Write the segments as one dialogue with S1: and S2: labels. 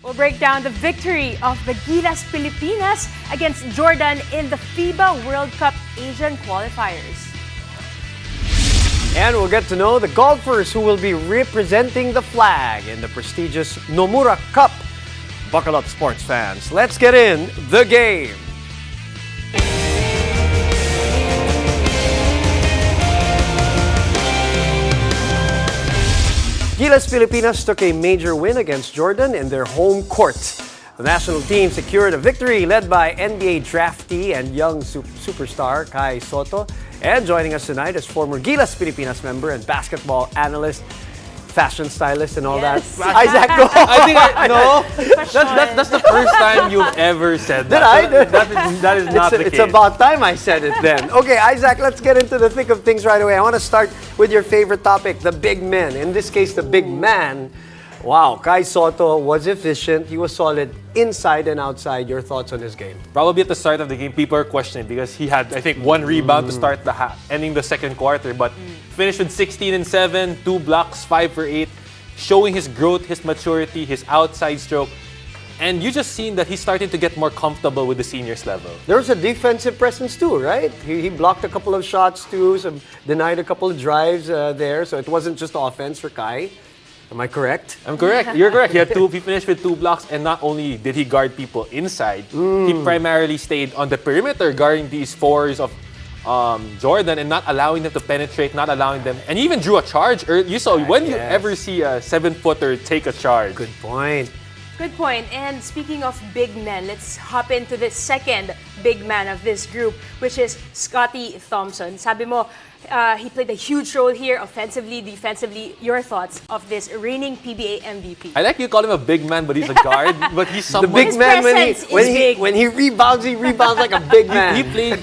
S1: We'll break down the victory of the Gilas Pilipinas against Jordan in the FIBA World Cup Asian qualifiers.
S2: And we'll get to know the golfers who will be representing the flag in the prestigious Nomura Cup. Buckle up, sports fans. Let's get in the game. Gilas Pilipinas took a major win against Jordan in their home court. The national team secured a victory led by NBA draftee and young superstar Kai Sotto. And joining us tonight is former Gilas Pilipinas member and basketball analyst, fashion stylist, and all that. Isaac, go.
S3: I think that's the first time you've ever said that.
S2: Did I?
S3: That is not the case.
S2: It's about time I said it then. Okay, Isaac, let's get into the thick of things right away. I want to start with your favorite topic, the big men. In this case, the big man. Wow, Kai Sotto was efficient. He was solid inside and outside. Your thoughts on his game?
S3: Probably at the start of the game, people are questioning because he had, I think, one rebound to start the ending the second quarter, but finished with 16 and 7, 2 blocks, 5 for 8, showing his growth, his maturity, his outside stroke. And you just seen that he's starting to get more comfortable with the seniors level.
S2: There was a defensive presence too, right? He blocked a couple of shots too, denied a couple of drives there. So it wasn't just offense for Kai. Am I correct?
S3: I'm correct. You're correct. He finished with 2 blocks, and not only did he guard people inside, he primarily stayed on the perimeter guarding these fours of Jordan and not allowing them to penetrate, not allowing them, and he even drew a charge. You saw when you ever see a 7-footer take a charge.
S2: Good point.
S1: Good point. And speaking of big men, let's hop into the second big man of this group, which is Scotty Thompson. Sabi mo, he played a huge role here, offensively, defensively. Your thoughts of this reigning PBA MVP?
S3: I like you call him a big man, but he's a guard. But he's someone.
S2: The big man
S1: big.
S2: when he rebounds like a big man.
S3: He played,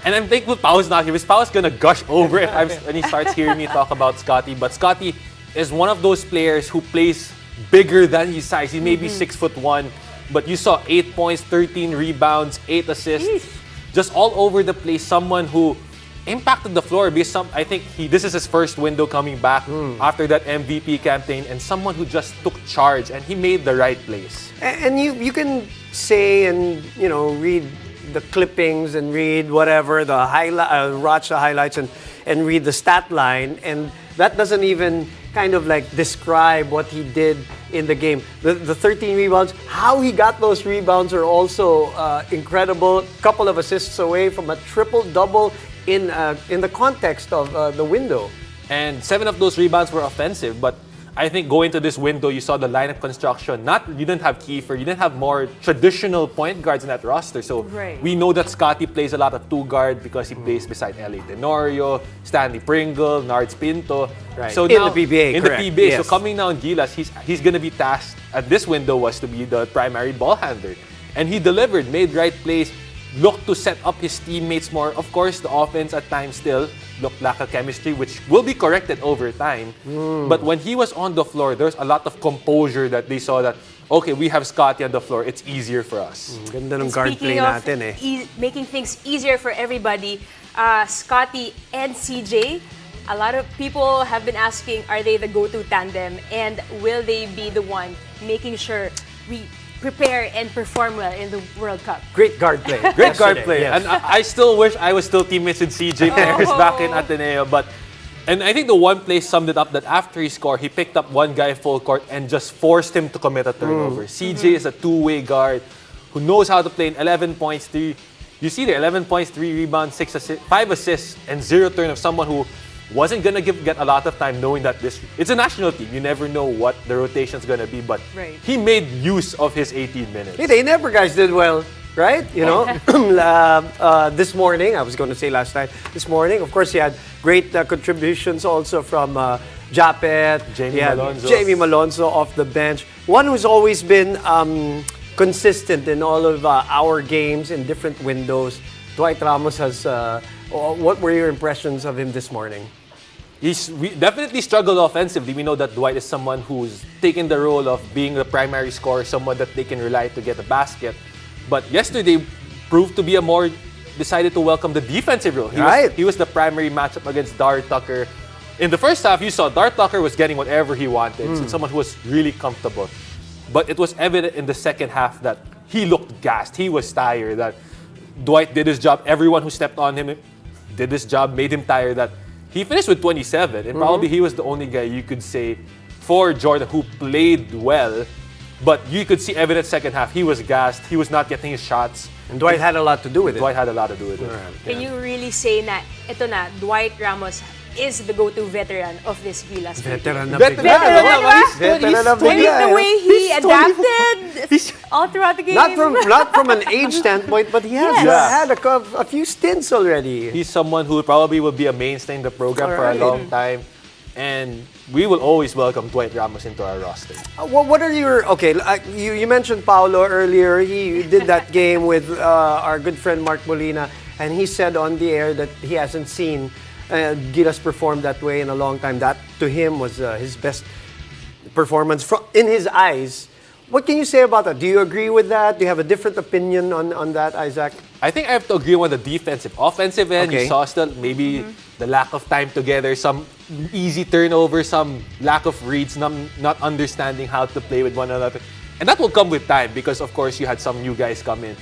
S3: and I'm thinking with Pau's not here. His Pau's gonna gush over it when he starts hearing me talk about Scotty. But Scotty is one of those players who plays bigger than his size. He may be 6'1", but you saw 8 points, 13 rebounds, 8 assists, just all over the place. Someone who impacted the floor because I think this is his first window coming back after that MVP campaign, and someone who just took charge and he made the right plays.
S2: And you can say and read the clippings and read whatever the watch the highlights and read the stat line, and that doesn't even kind of like describe what he did in the game. The 13 rebounds, how he got those rebounds are also incredible. Couple of assists away from a triple-double in the context of the window.
S3: And 7 of those rebounds were offensive, but I think going to this window, you saw the lineup construction. You didn't have Kiefer, you didn't have more traditional point guards in that roster. So we know that Scotty plays a lot of 2-guard because he plays beside L.A. Tenorio, Stanley Pringle, Nards Pinto.
S2: Right.
S3: So
S2: in
S3: now,
S2: the PBA,
S3: in
S2: correct.
S3: the PBA.
S2: Yes.
S3: So coming now in Gilas, he's going to be tasked at this window was to be the primary ball handler. And he delivered, made right plays, looked to set up his teammates more. Of course, the offense at times still looked lack of chemistry, which will be corrected over time. But when he was on the floor, there's a lot of composure that they saw that, okay, we have Scotty on the floor, it's easier for us.
S2: Ganda ng guard play natin eh.
S1: Making things easier for everybody, Scotty and CJ, a lot of people have been asking, are they the go-to tandem? And will they be the one making sure we prepare and perform well in the World Cup?
S2: Great guard play.
S3: Great guard play.
S2: Yes.
S3: And I still wish I was still teammates with CJ Perez back in Ateneo. And I think the one play summed it up that after he scored, he picked up one guy full court and just forced him to commit a turnover. CJ is a two-way guard who knows how to play in 11 points, 3. You see there, 11 points, 3 rebounds, 5 assists, and 0 turn of someone who wasn't going to get a lot of time knowing that it's a national team. You never know what the rotation's going to be, but he made use of his 18 minutes.
S2: Hey, the Endeavor guys did well, right? This morning, I was going to say last night, this morning, of course, he had great contributions also from Japet, Jamie Malonzo off the bench. One who's always been consistent in all of our games in different windows. Dwight Ramos has... what were your impressions of him this morning?
S3: We definitely struggled offensively. We know that Dwight is someone who's taken the role of being the primary scorer, someone that they can rely to get the basket. But yesterday proved to be decided to welcome the defensive role. He was the primary matchup against Dart Tucker. In the first half, you saw Dart Tucker was getting whatever he wanted. So someone who was really comfortable. But it was evident in the second half that he looked gassed. He was tired. That Dwight did his job. Everyone who stepped on him did his job, made him tired. That he finished with 27, and probably he was the only guy you could say for Jordan who played well. But you could see evident second half. He was gassed. He was not getting his shots.
S2: And Dwight had a lot to do with it.
S3: Dwight had a lot to do with it.
S1: Can you really say na ito na Dwight Ramos is the go-to veteran of this Gilas team?
S2: Veteran na
S3: Veteran,
S2: bigla.
S1: Veteran,
S2: no?
S1: diba?
S2: Veteran na
S1: I mean,
S2: bigla.
S1: the way he
S3: He's
S1: adapted all throughout the game.
S2: Not from an age standpoint, but he has
S1: Yes.
S2: had a few stints already.
S3: He's someone who probably will be a mainstay in the program for a
S2: Alright.
S3: long time. And we will always welcome Dwight Ramos into our roster.
S2: What are your you mentioned Paulo earlier. He did that game with our good friend Mark Molina, and he said on the air that he hasn't seen Gilas perform that way in a long time. That to him was his best performance in his eyes. What can you say about that? Do you agree with that? Do you have a different opinion on that, Isaac?
S3: I think I have to agree on the defensive. Offensive end,
S2: Okay.
S3: you saw still maybe the lack of time together, some easy turnovers, some lack of reads, not understanding how to play with one another. And that will come with time because, of course, you had some new guys come in.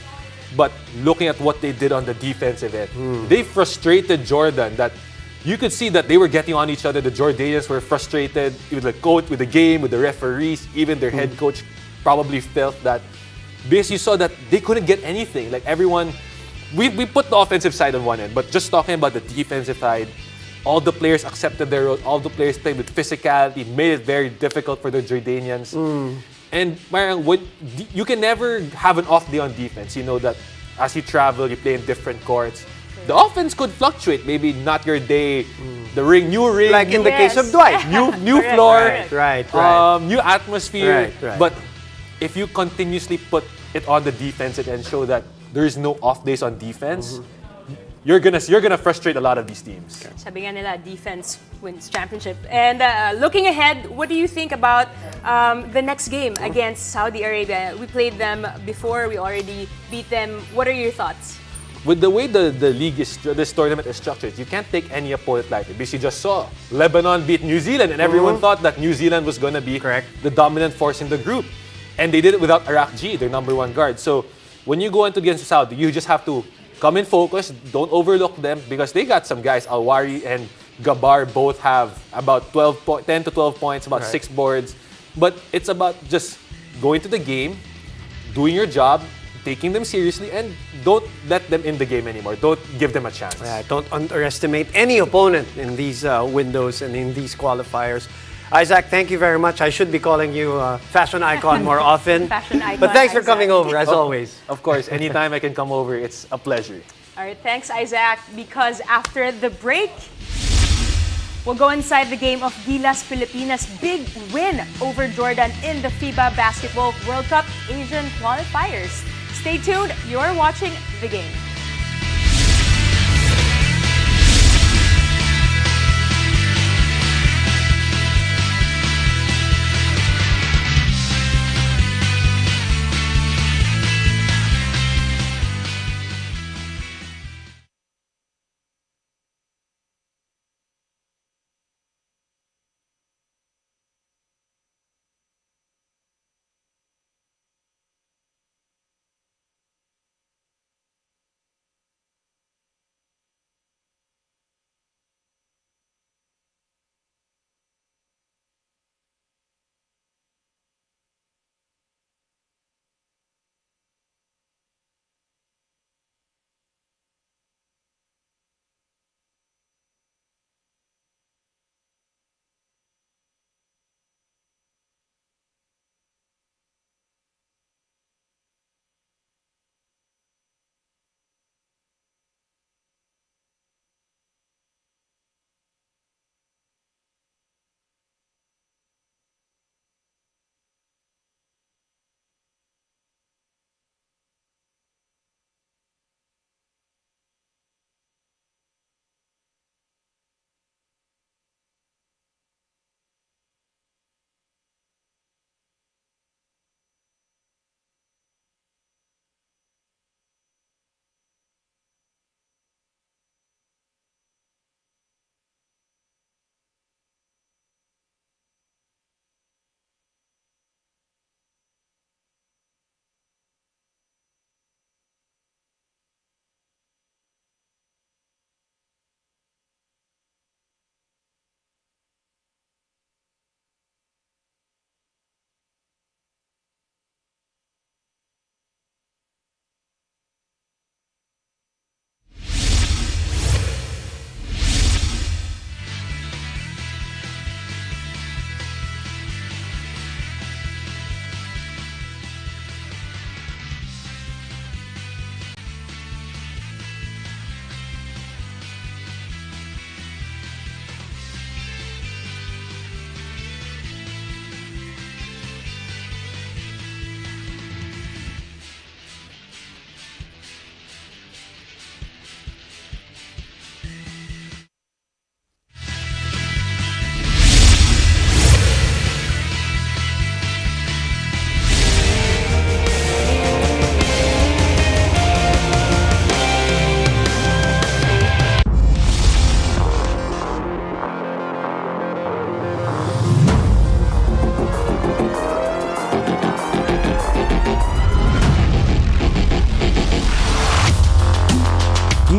S3: But looking at what they did on the defensive end, they frustrated Jordan. That you could see that they were getting on each other. The Jordanians were frustrated with the coach, with the game, with the referees, even their head coach probably felt that because you saw that they couldn't get anything. Like everyone, we put the offensive side on one end, but just talking about the defensive side, all the players accepted their role, all the players played with physicality, made it very difficult for the Jordanians. And you can never have an off day on defense. You know that as you travel, you play in different courts. The offense could fluctuate. Maybe not your day. The new ring,
S2: Like in the case of Dwight.
S3: new
S1: Correct,
S3: floor,
S1: correct.
S2: Right.
S3: new atmosphere.
S2: Right.
S3: But if you continuously put it on the defensive and show that there is no off days on defense, you're gonna frustrate a lot of these teams.
S1: Sabi nga nila, defense wins championship. And looking ahead, what do you think about the next game against Saudi Arabia? We played them before, we already beat them. What are your thoughts?
S3: With the way the league this tournament is structured, you can't take any opponent lightly. Because you just saw Lebanon beat New Zealand, and everyone thought that New Zealand was gonna be
S2: Correct.
S3: the dominant force in the group, and they did it without Arak G, their number one guard. So when you go into against Saudi, you just have to come in focused. Don't overlook them because they got some guys. Alwari and Gabar both have about 10 to 12 points, about 6 boards. But it's about just going to the game, doing your job, taking them seriously, and don't let them in the game anymore. Don't give them a chance.
S2: Yeah, don't underestimate any opponent in these windows and in these qualifiers. Isaac, thank you very much. I should be calling you fashion icon more often.
S1: Fashion icon,
S2: But thanks for
S1: Isaac.
S2: coming over, as always.
S3: Of course, anytime I can come over, it's a pleasure.
S1: All right, thanks, Isaac. Because after the break, we'll go inside the game of Gilas Pilipinas' big win over Jordan in the FIBA Basketball World Cup Asian qualifiers. Stay tuned. You're watching The Game.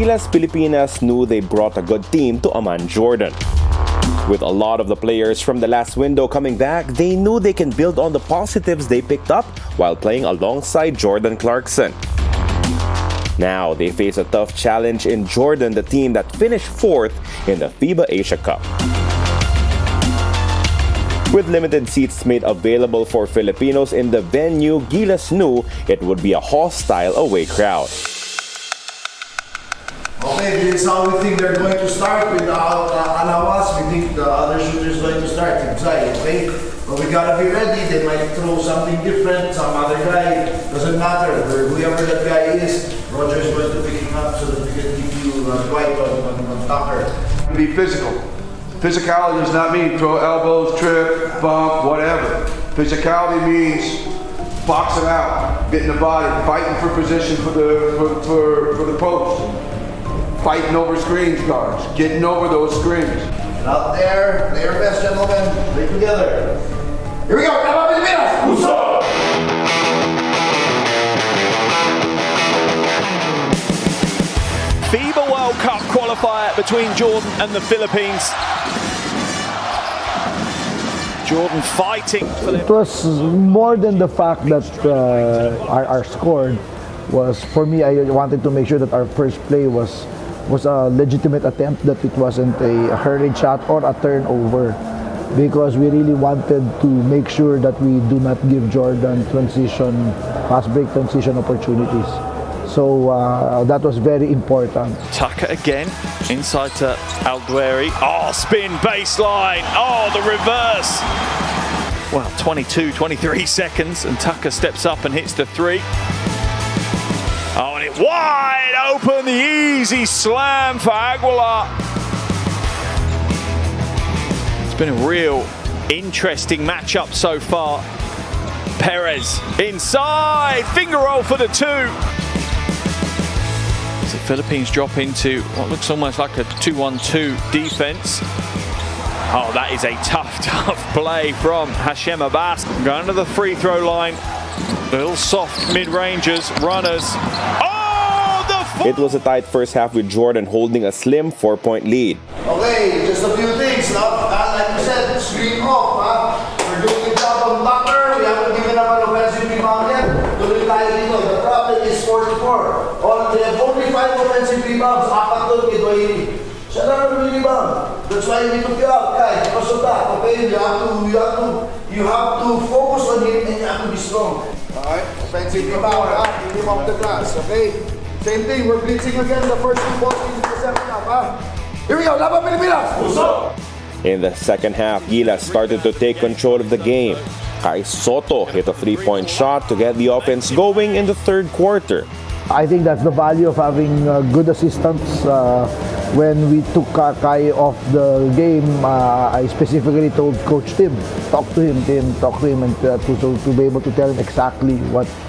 S4: Gilas Pilipinas knew they brought a good team to Amman, Jordan. With a lot of the players from the last window coming back, they knew they can build on the positives they picked up while playing alongside Jordan Clarkson. Now they face a tough challenge in Jordan, the team that finished 4th in the FIBA Asia Cup. With limited seats made available for Filipinos in the venue, Gilas knew it would be a hostile away crowd.
S5: Okay, this is how we think they're going to start without Alawas. We think the other shooters going to start inside, okay? But we gotta be ready. They might throw something different, some other guy. Doesn't matter. Whoever that guy is, Roger is going to pick him up so that we can keep you quiet on Tucker.
S6: Be physical. Physicality does not mean throw elbows, trip, bump, whatever. Physicality means boxing out, getting the body, fighting for position for the post, fighting over screens guards, getting over those screens.
S5: Out there, play your best, gentlemen. Play together. Here we go. Laban Pilipinas! Uso!
S7: FIBA World Cup qualifier between Jordan and the Philippines. Jordan fighting for
S8: It was more than the fact that our score was, for me, I wanted to make sure that our first play was a legitimate attempt, that it wasn't a hurried shot or a turnover, because we really wanted to make sure that we do not give Jordan fast break transition opportunities. So that was very important.
S7: Tucker again, inside to Aldueri. Oh, spin baseline. Oh, the reverse. Well, 23 seconds, and Tucker steps up and hits the 3. Oh, and it wide open, the easy slam for Aguilar. It's been a real interesting matchup so far. Perez inside, finger roll for the 2. The Philippines drop into what looks almost like a 2-1-2 defense. Oh, that is a tough play from Hashem Abbas. Going to the free throw line. Little soft mid-rangers, runners. Oh,
S4: It was a tight first half with Jordan holding a slim 4-point lead.
S5: Okay, just a few things. Now, like you said, screen off. We're doing a job on Tucker. We haven't given up an offensive rebound yet. Tuloy tayo dito. The problem is 4-4. They have only 5 offensive rebounds. 4 doon kay Doyle. Siya lang ang rebound. That's why we took you out, guys. Because of that, okay? You have to focus on him and you have to be strong. Alright? Offensive rebound, keep him off the glass, okay? Same thing, we're blitzing again the first 2 balls in the second half, Here we go, Laban Pilipinas! Uso!
S4: In the second half, Gilas started to take control of the game. Kai Soto hit a 3-point shot to get the offense going in the third quarter.
S8: I think that's the value of having good assistants. When we took Kai off the game, I specifically told Coach Tim, talk to him, and to be able to tell him exactly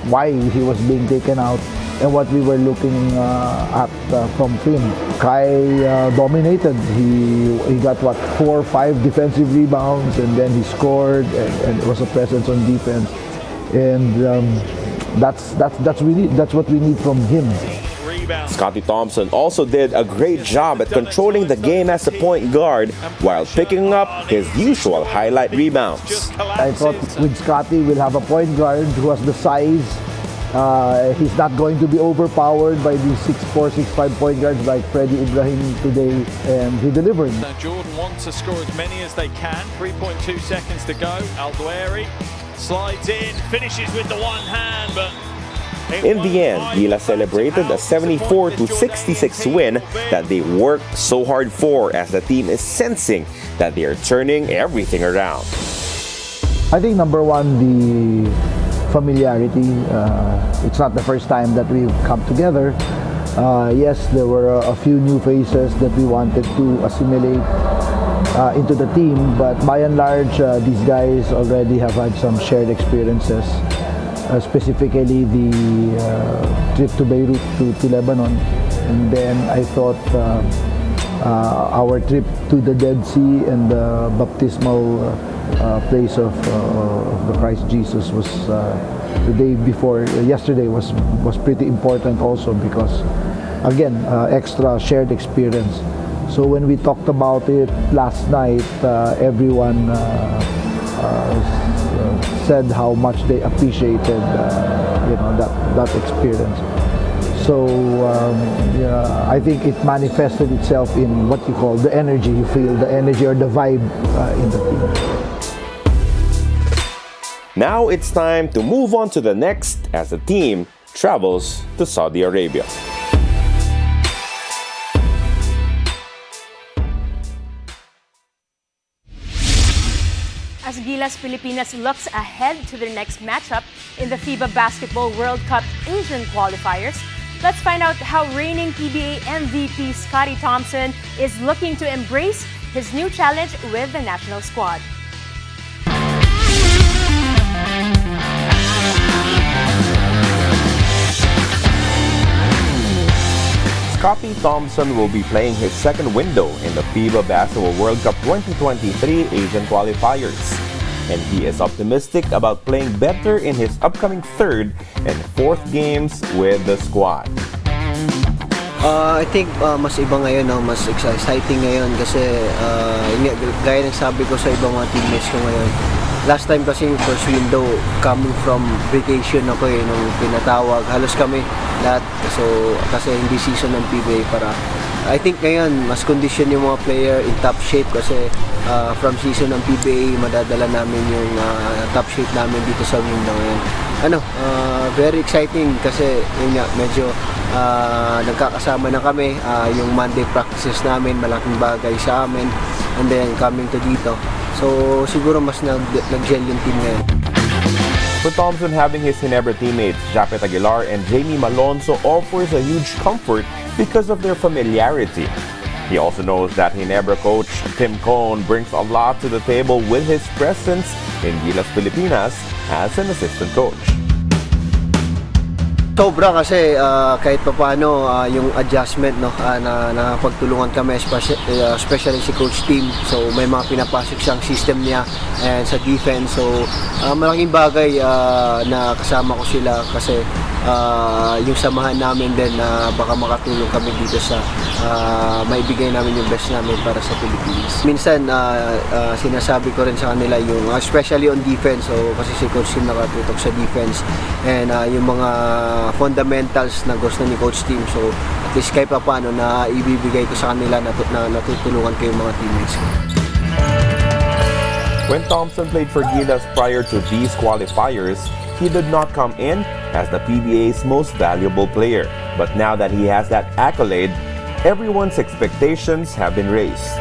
S8: why he was being taken out and what we were looking at from him. Kai dominated. He got 4 or 5 defensive rebounds, and then he scored, and it was a presence on defense. And that's what we need from him.
S4: Scotty Thompson also did a great job at controlling the game as a point guard while picking up his usual highlight rebounds.
S8: I thought with Scotty we'll have a point guard who has the size. He's not going to be overpowered by these 6'4", 6'5" point guards like Freddie Ibrahim today, and he delivered.
S7: Jordan wants to score as many as they can. 3.2 seconds to go. Aldueri slides in, finishes with the one hand, but
S4: in the end, Gilas celebrated a 74-66 win that they worked so hard for, as the team is sensing that they are turning everything around.
S8: I think number one, the familiarity. It's not the first time that we've come together. Yes, there were a few new faces that we wanted to assimilate into the team, but by and large, these guys already have had some shared experiences. Specifically the trip to Beirut to Lebanon, and then I thought our trip to the Dead Sea and the baptismal place of the Christ Jesus was the day before. Yesterday was pretty important also because, again, extra shared experience. So when we talked about it last night, everyone said how much they appreciated, that experience. So I think it manifested itself in what you call the energy. You feel the energy or the vibe in the team.
S4: Now it's time to move on to the next as the team travels to Saudi Arabia.
S1: As Gilas Pilipinas looks ahead to their next matchup in the FIBA Basketball World Cup Asian qualifiers, let's find out how reigning PBA MVP Scotty Thompson is looking to embrace his new challenge with the national squad.
S4: Scotty Thompson will be playing his second window in the FIBA Basketball World Cup 2023 Asian qualifiers. And he is optimistic about playing better in his upcoming third and fourth games with the squad.
S9: I think mas iba ngayon, mas exciting ngayon kasi gaya ng sabi ko sa ibang mga teammates ko ngayon. Last time kasi yung first window, coming from vacation ako nung pinatawag. Halos kami lahat kasi hindi season ng PBA para. I think ngayon, mas condition yung mga player in top shape kasi from season ng PBA, madadala namin yung top shape namin dito sa window ngayon. Very exciting kasi yun nga, medyo nagkakasama na kami. Yung Monday practices namin, malaking bagay sa amin. And then coming to dito. So siguro mas nag-gel yung team ngayon.
S4: For Thompson, having his Ginebra teammates Japet Aguilar and Jamie Malonzo offers a huge comfort because of their familiarity. He also knows that Ginebra coach Tim Cone brings a lot to the table with his presence in Gilas Pilipinas as an assistant coach.
S9: Sobra kasi kahit papaano yung adjustment na pagtulungan kami especially si Coach Tim. So may mga pinapasok siyang system niya and sa defense. So malaking bagay na kasama ko sila kasi yung samahan namin din na baka makatulong kami dito sa maibigay namin yung best namin para sa Pilipinas. Minsan sinasabi ko rin sa kanila yung especially on defense. So kasi si Coach Tim nakatutok sa defense and yung mga fundamentals na gusto ni Coach Tim. So at least kahit pa paano na ibibigay ko sa kanila na natutulungan ko yung mga teammates ko.
S4: When Thompson played for Gilas prior to these qualifiers, he did not come in as the PBA's most valuable player. But now that he has that accolade, everyone's expectations have been raised.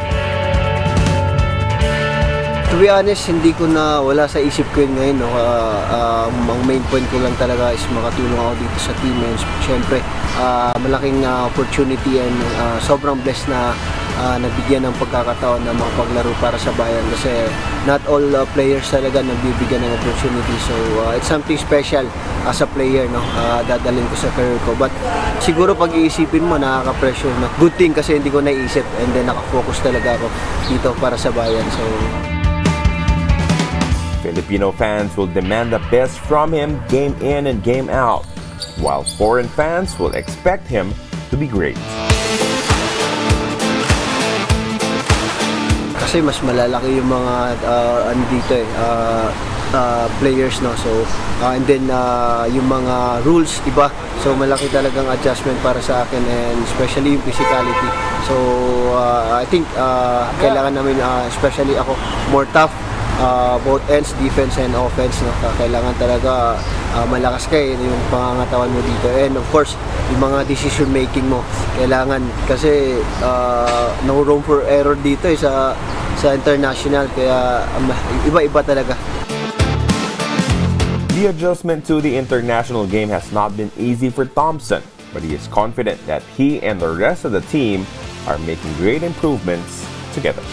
S9: To be honest, hindi ko na wala sa isip ko yun ngayon. Ang main point ko lang talaga is makatulong ako dito sa team. And syempre, malaking opportunity and sobrang blessed na nabigyan ng pagkakataon na makapaglaro para sa bayan. Kasi not all players talaga nabibigyan ng opportunity. So it's something special as a player, dadalhin ko sa career ko. But siguro pag iisipin mo, nakaka-pressure na. Good thing kasi hindi ko naisip and then nakafocus talaga ako dito para sa bayan. So
S4: Filipino fans will demand the best from him game in and game out, while foreign fans will expect him to be great.
S9: Kasi mas malalaki yung mga players, so and then yung mga rules iba, so malaki talagang adjustment para sa akin and especially yung physicality. So I think kailangan namin especially ako more tough both ends, defense and offense, kailangan talaga malakas kayo yung pangangatawan mo dito and of course yung mga decision making mo kailangan kasi no room for error dito sa international, kaya iba-iba talaga.
S4: The adjustment to the international game has not been easy for Thompson, but he is confident that he and the rest of the team are making great improvements together.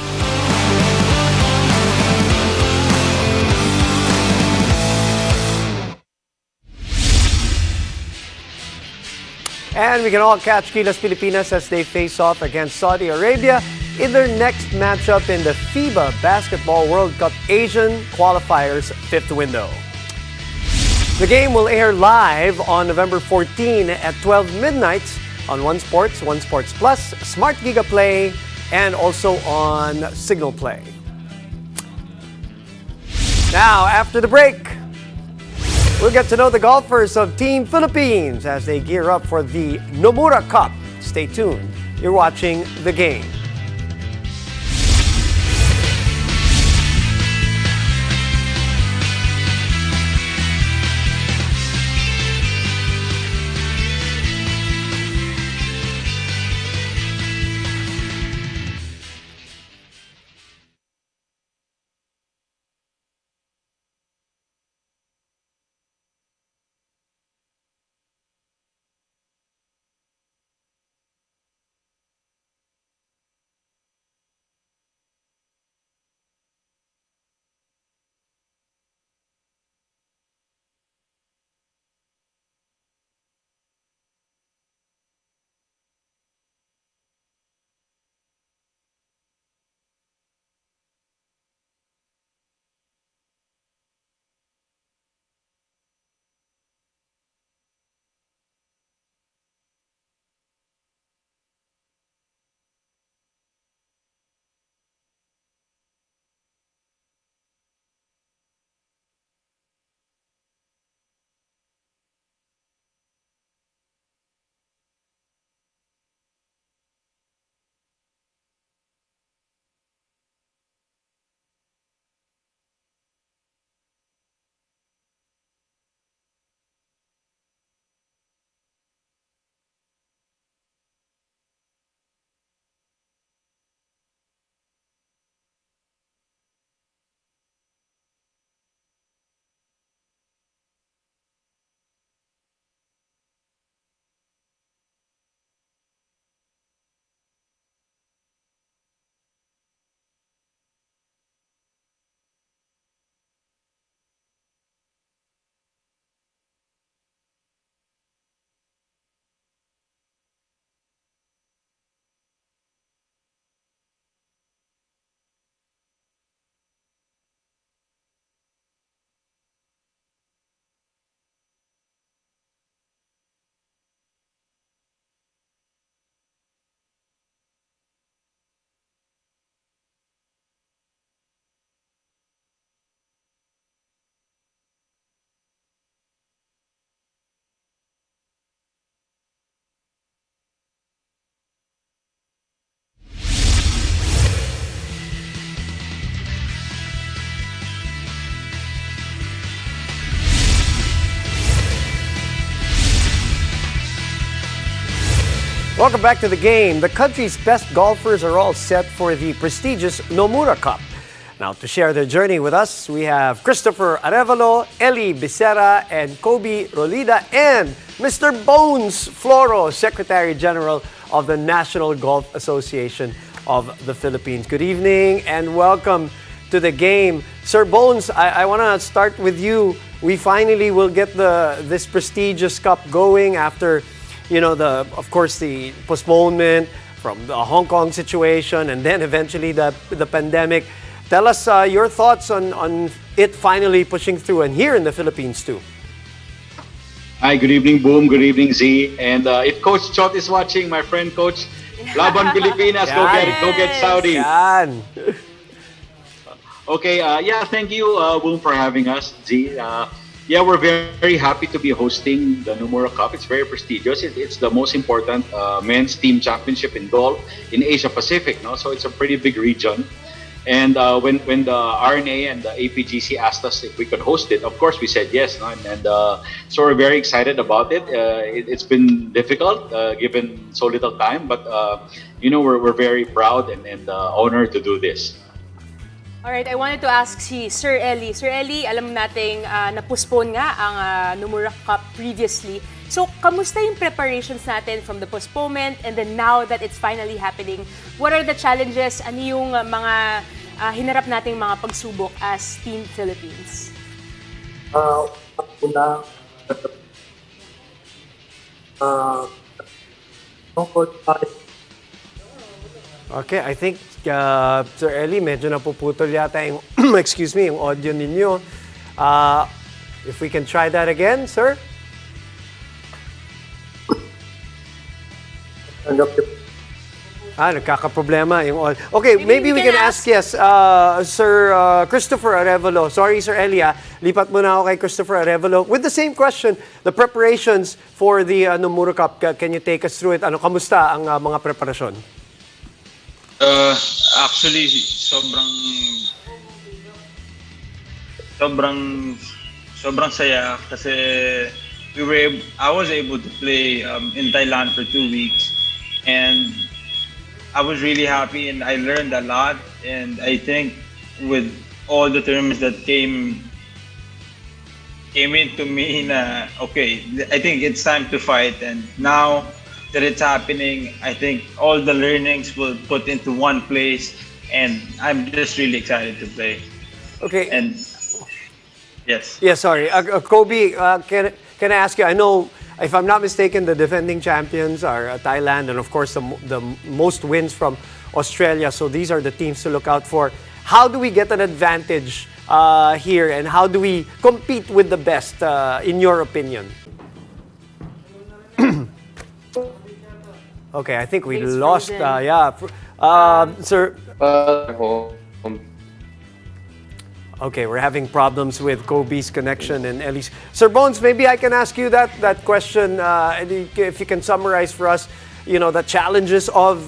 S2: And we can all catch Gilas Pilipinas as they face off against Saudi Arabia in their next matchup in the FIBA Basketball World Cup Asian Qualifiers 5th window. The game will air live on November 14 at 12 midnight on One Sports, One Sports Plus, Smart Giga Play, and also on Signal Play. Now, after the break, we'll get to know the golfers of Team Philippines as they gear up for the Nomura Cup. Stay tuned. You're watching The Game. Welcome back to The Game. The country's best golfers are all set for the prestigious Nomura Cup. Now, to share their journey with us, we have Christopher Arevalo, Eli Becerra, and Kobe Rolida, and Mr. Bones Floro, Secretary General of the National Golf Association of the Philippines. Good evening and welcome to The Game. Sir Bones, I want to start with you. We finally will get this prestigious cup going after, of course, the postponement from the Hong Kong situation and then eventually the pandemic. Tell us your thoughts on it finally pushing through and here in the Philippines too.
S10: Hi, good evening, Boom. Good evening, Z. And if Coach Chot is watching, my friend Coach, Laban Pilipinas, go get Saudi.
S2: Yan.
S10: Okay, thank you, Boom, for having us, Z. We're very, very happy to be hosting the Nomura Cup. It's very prestigious. It's the most important men's team championship in golf in Asia Pacific, no? So it's a pretty big region. And when the RNA and the APGC asked us if we could host it, of course we said yes, no? So we're very excited about it. It's been difficult given so little time, but we're very proud and honored to do this.
S1: Alright, I wanted to ask si Sir Eli. Sir Eli, alam nating na-postpone nga ang Nomura Cup previously. So, kamusta yung preparations natin from the postponement and then now that it's finally happening? What are the challenges? Ano yung mga hinarap nating mga pagsubok as Team Philippines?
S11: Una, tungkol pa
S2: Okay, I think, Sir Ellie, medyo napuputol yata yung, excuse me, yung audio ninyo. If we can try that again, sir? Nagkakaproblema yung audio. Okay, maybe we can ask, yes, Sir Christopher Arevalo. Sorry, Sir Elia. Lipat muna ako kay Christopher Arevalo. With the same question, the preparations for the Nomura Cup, can you take us through it? Kamusta ang mga preparasyon?
S11: Actually, sobrang saya kasi I was able to play in Thailand for 2 weeks, and I was really happy and I learned a lot. And I think with all the terms that came into me, okay, I think it's time to fight. And now that it's happening, I think all the learnings will put into one place, and I'm just really excited to play.
S2: Okay.
S11: And yes.
S2: Yeah, sorry. Kobe, can I ask you, I know, if I'm not mistaken, the defending champions are Thailand and, of course, the most wins from Australia. So these are the teams to look out for. How do we get an advantage here, and how do we compete with the best, in your opinion? Okay, I think we
S1: He's
S2: lost.
S1: frozen.
S2: Sir. Okay, we're having problems with Kobe's connection and Ellie's. Sir Bones, maybe I can ask you that question. If you can summarize for us, the challenges of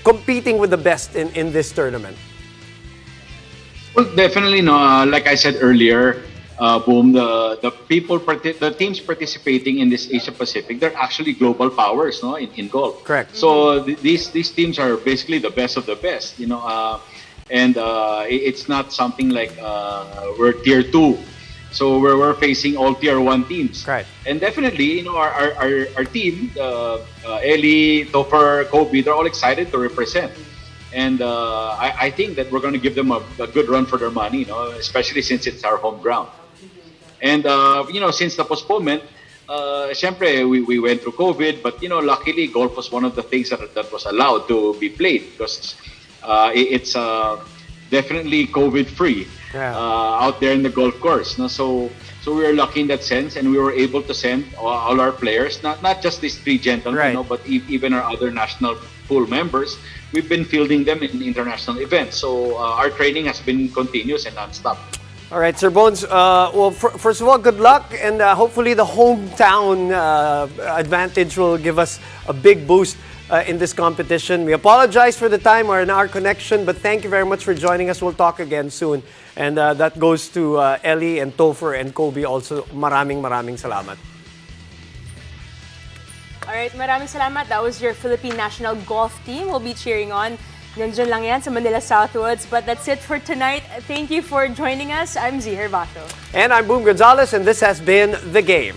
S2: competing with the best in this tournament.
S10: Well, definitely, no. Like I said earlier, Boom, the teams participating in this Asia Pacific, they're actually global powers, no, in golf.
S2: Correct.
S10: So these teams are basically the best of the best, and it's not something like we're tier 2. So we're facing all tier 1 teams.
S2: Right.
S10: And definitely, our team, Ellie, Topher, Kobe, they're all excited to represent. And I think that we're going to give them a good run for their money, especially since it's our home ground. And, since the postponement, syempre, we went through COVID, but, luckily, golf was one of the things that was allowed to be played because it's definitely COVID-free out there in the golf course. No? So we were lucky in that sense, and we were able to send all our players, not just these 3 gentlemen, but even our other national pool members. We've been fielding them in international events. So our training has been continuous and non-stop.
S2: All right, Sir Bones. Well, first of all, good luck, and hopefully the hometown advantage will give us a big boost in this competition. We apologize for the time or in our connection, but thank you very much for joining us. We'll talk again soon. And that goes to Ellie and Topher and Kobe also. Maraming salamat.
S1: All right, maraming salamat. That was your Philippine national golf team. We'll be cheering on. Nandiyan lang yan sa Manila Southwoods. But that's it for tonight. Thank you for joining us. I'm Z Herbacio.
S2: And I'm Boom Gonzalez, and this has been The Game.